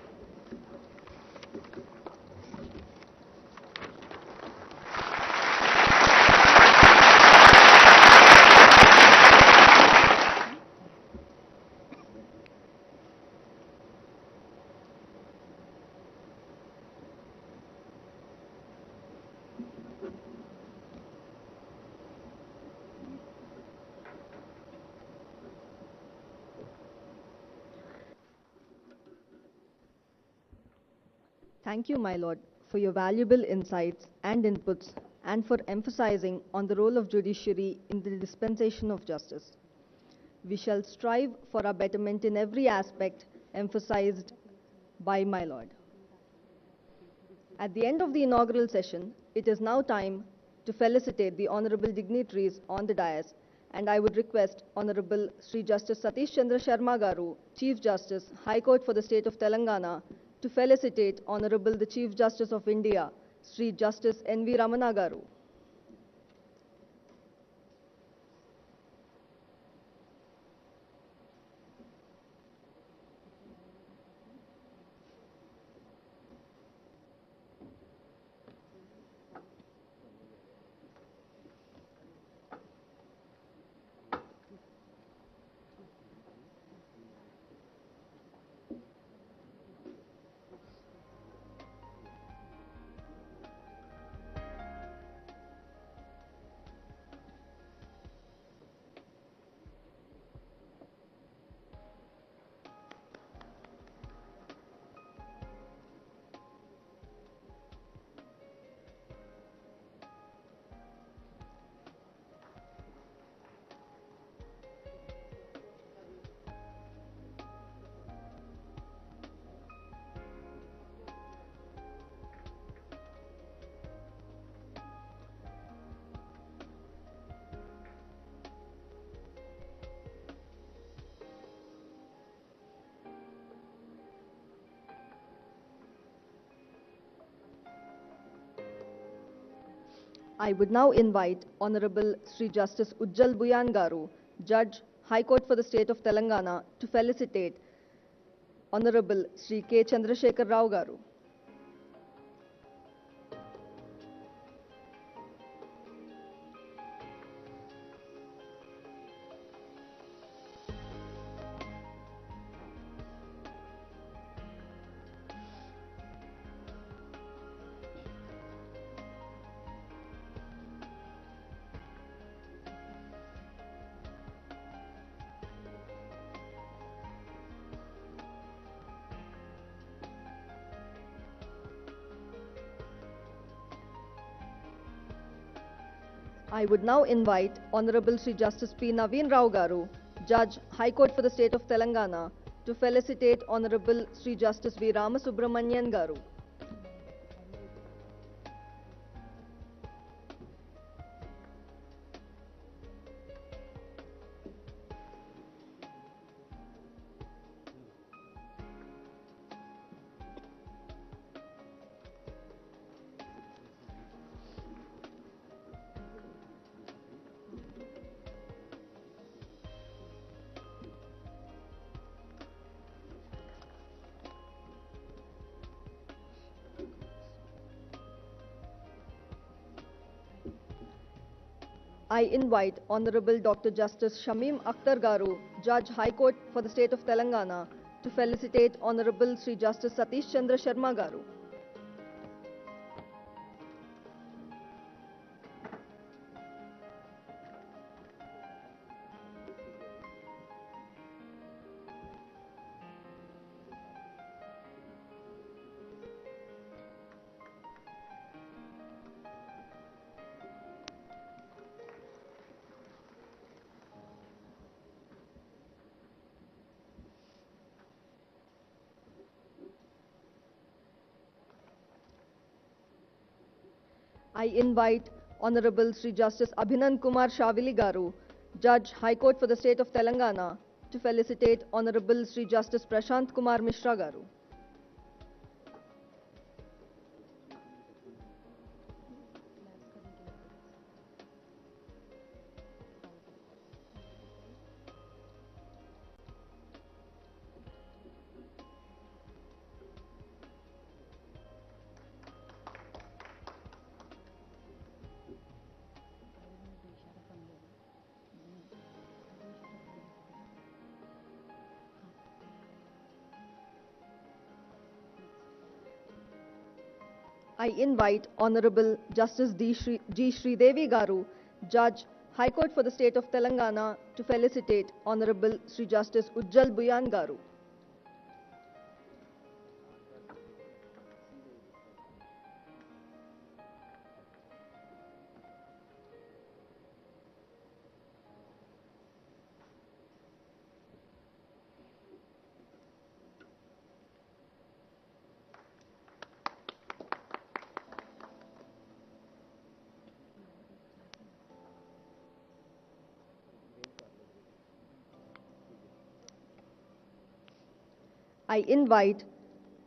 Thank you, my Lord, for your valuable insights and inputs and for emphasizing on the role of judiciary in the dispensation of justice. We shall strive for our betterment in every aspect emphasized by my Lord. At the end of the inaugural session, it is now time to felicitate the honorable dignitaries on the dais, and I would request Honorable Sri Justice Satish Chandra Sharma Garu, Chief Justice, High Court for the State of Telangana, to felicitate Honorable the Chief Justice of India, Sri Justice N.V. Ramana Garu. I would now invite Honorable Sri Justice Ujjal Buyan Garu, Judge, High Court for the State of Telangana, to felicitate Honorable Sri K. Chandrasekhar Rao Garu. I would now invite Honorable Sri Justice P. Naveen Rao Garu, Judge, High Court for the State of Telangana, to felicitate Honorable Sri Justice V. Ramasubramanian Garu. I invite Honorable Dr. Justice Shamim Akhtar Garu, Judge, High Court for the State of Telangana, to felicitate Honorable Sri Justice Satish Chandra Sharma Garu. I invite Honorable Sri Justice Abhinand Kumar Shavili Garu, Judge, High Court for the State of Telangana, to felicitate Honorable Sri Justice Prashant Kumar Mishra Garu. I invite Honorable Justice G. Sridevi Garu, Judge, High Court for the State of Telangana, to felicitate Honorable Sri Justice Ujjal Buyan Garu. I invite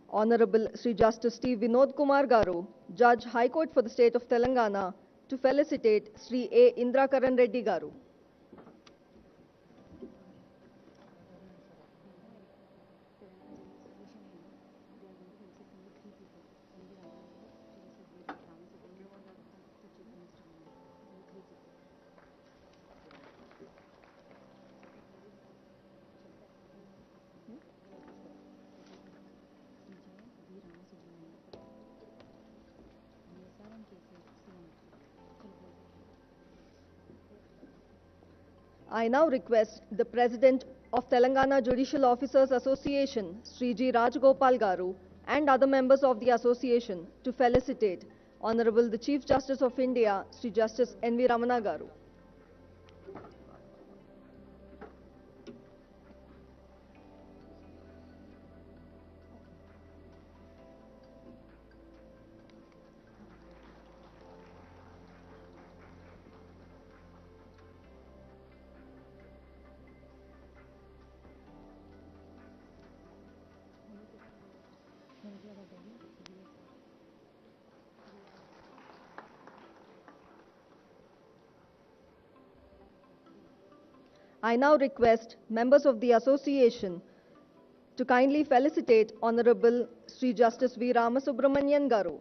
Honorable Sri Justice T. Vinod Kumar Garu, Judge High Court for the State of Telangana, to felicitate Sri A. Indrakaran Reddy Garu. I now request the President of Telangana Judicial Officers Association, Sri G. Rajgopal Garu, and other members of the association to felicitate Honorable the Chief Justice of India, Sri Justice N.V. Ramana Garu. I now request members of the association to kindly felicitate Honorable Sri Justice V. Ramasubramanian Garu.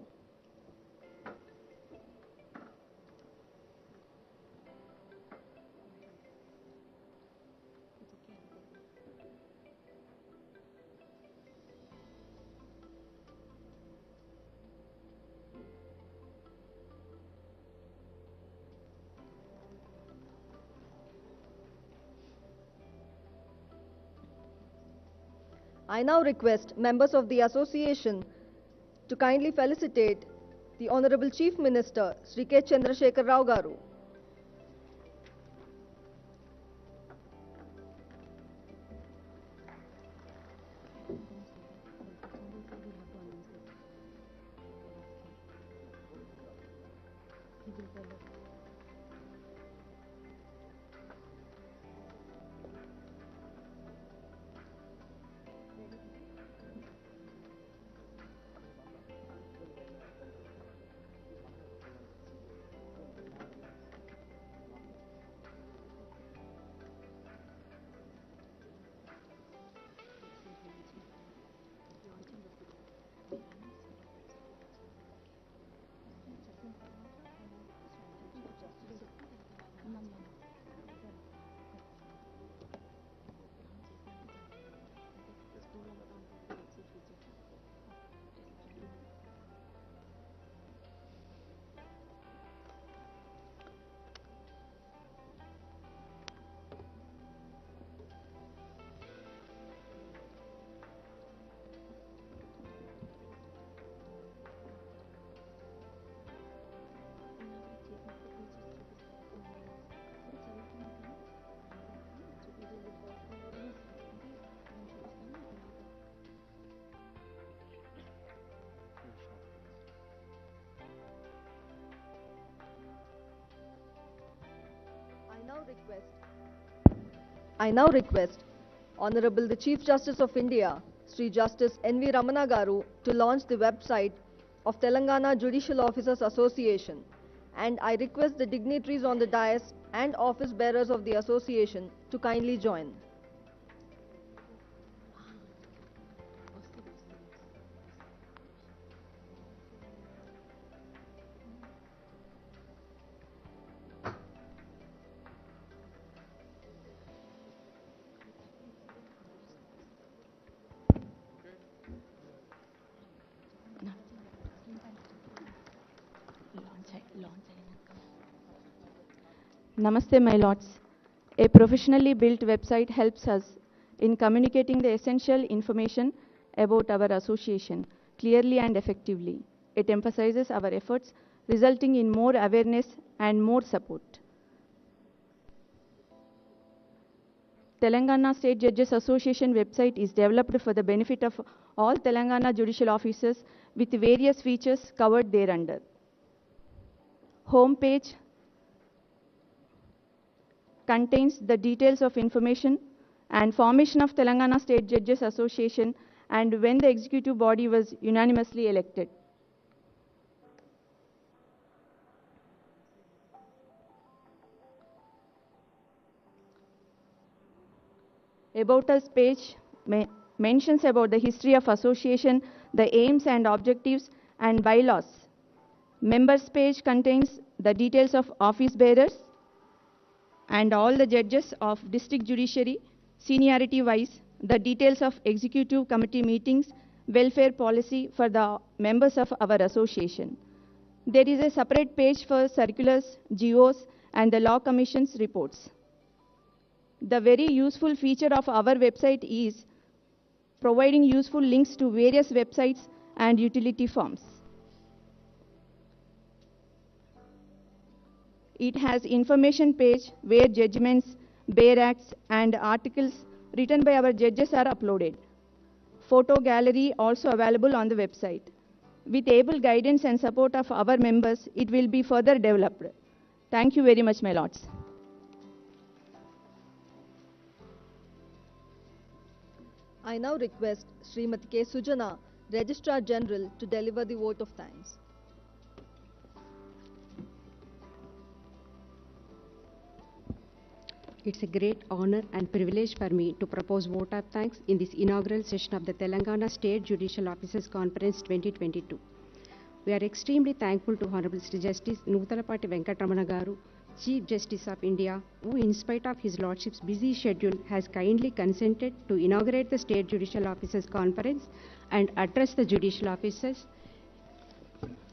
I now request members of the association to kindly felicitate the Honorable Chief Minister, Sri K. Chandrasekhar Rao Garu. I now request Honorable the Chief Justice of India, Sri Justice N.V. Ramana Garu, to launch the website of Telangana Judicial Officers Association, and I request the dignitaries on the dais and office bearers of the association to kindly join. Namaste, my lords. A professionally built website helps us in communicating the essential information about our association clearly and effectively. It emphasizes our efforts, resulting in more awareness and more support. Telangana State Judges Association website is developed for the benefit of all Telangana judicial officers with various features covered thereunder. Home page contains the details of information and formation of Telangana State Judges Association and when the executive body was unanimously elected. About Us page mentions about the history of association, the aims and objectives, and bylaws. Members page contains the details of office bearers and all the judges of district judiciary, seniority wise, the details of executive committee meetings, welfare policy for the members of our association. There is a separate page for circulars, GOs, and the law commission's reports. The very useful feature of our website is providing useful links to various websites and utility forms. It has information page where judgments, bare acts, and articles written by our judges are uploaded. Photo gallery also available on the website. With able guidance and support of our members, it will be further developed. Thank you very much, my lords. I now request Srimati K. Sujana, Registrar General, to deliver the vote of thanks. It's a great honor and privilege for me to propose vote of thanks in this inaugural session of the Telangana State Judicial Officers Conference 2022. We are extremely thankful to Honorable Sri Justice Nutalapati Venkatramana Garu, Chief Justice of India, who in spite of his Lordship's busy schedule has kindly consented to inaugurate the State Judicial Officers Conference and address the judicial officers.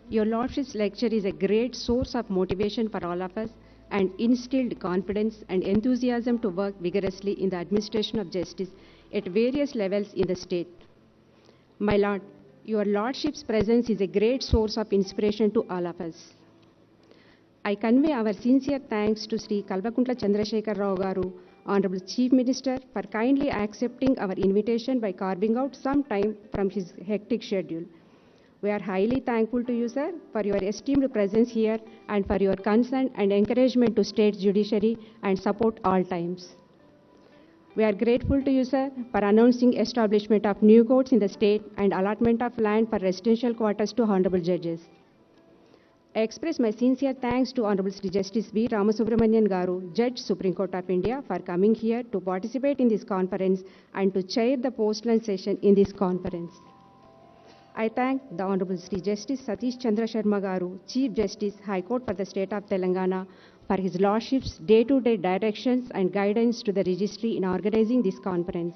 Your Lordship's lecture is a great source of motivation for all of us and instilled confidence and enthusiasm to work vigorously in the administration of justice at various levels in the state. My Lord, your Lordship's presence is a great source of inspiration to all of us. I convey our sincere thanks to Sri Kalvakuntla Chandrasekhar Rao Garu, Honorable Chief Minister, for kindly accepting our invitation by carving out some time from his hectic schedule. We are highly thankful to you, sir, for your esteemed presence here and for your concern and encouragement to state judiciary and support all times. We are grateful to you, sir, for announcing establishment of new courts in the state and allotment of land for residential quarters to honorable judges. I express my sincere thanks to Honorable Sri Justice V. Ramasubramanian Garu, Judge, Supreme Court of India, for coming here to participate in this conference and to chair the post-lunch session in this conference. I thank the Honorable Sri Justice Satish Chandra Sharma Garu, Chief Justice, High Court for the State of Telangana, for his Lordship's day-to-day directions and guidance to the Registry in organizing this conference.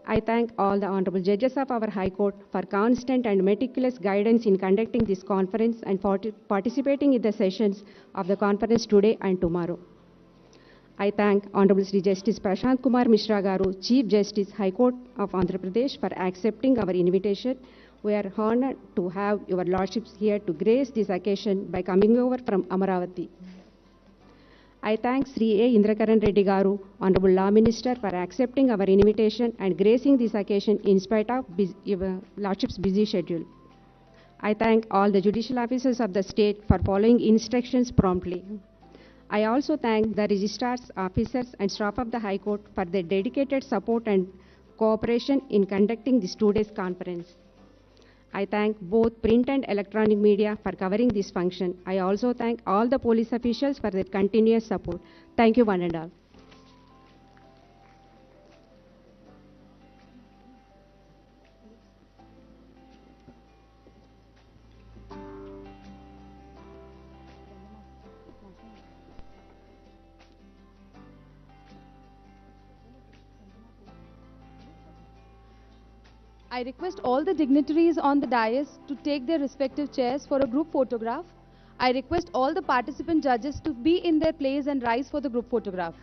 I thank all the Honorable Judges of our High Court for constant and meticulous guidance in conducting this conference and for participating in the sessions of the conference today and tomorrow. I thank Honorable Sri Justice Prashant Kumar Mishra Garu, Chief Justice, High Court of Andhra Pradesh, for accepting our invitation. We are honored to have your Lordships here to grace this occasion by coming over from Amaravati. I thank Sri A. Indrakaran Reddy Garu, Honorable Law Minister, for accepting our invitation and gracing this occasion in spite of your Lordship's busy schedule. I thank all the judicial officers of the state for following instructions promptly. I also thank the registrars, officers, and staff of the High Court for their dedicated support and cooperation in conducting this two-day conference. I thank both print and electronic media for covering this function. I also thank all the police officials for their continuous support. Thank you, one and all. I request all the dignitaries on the dais to take their respective chairs for a group photograph. I request all the participant judges to be in their place and rise for the group photograph.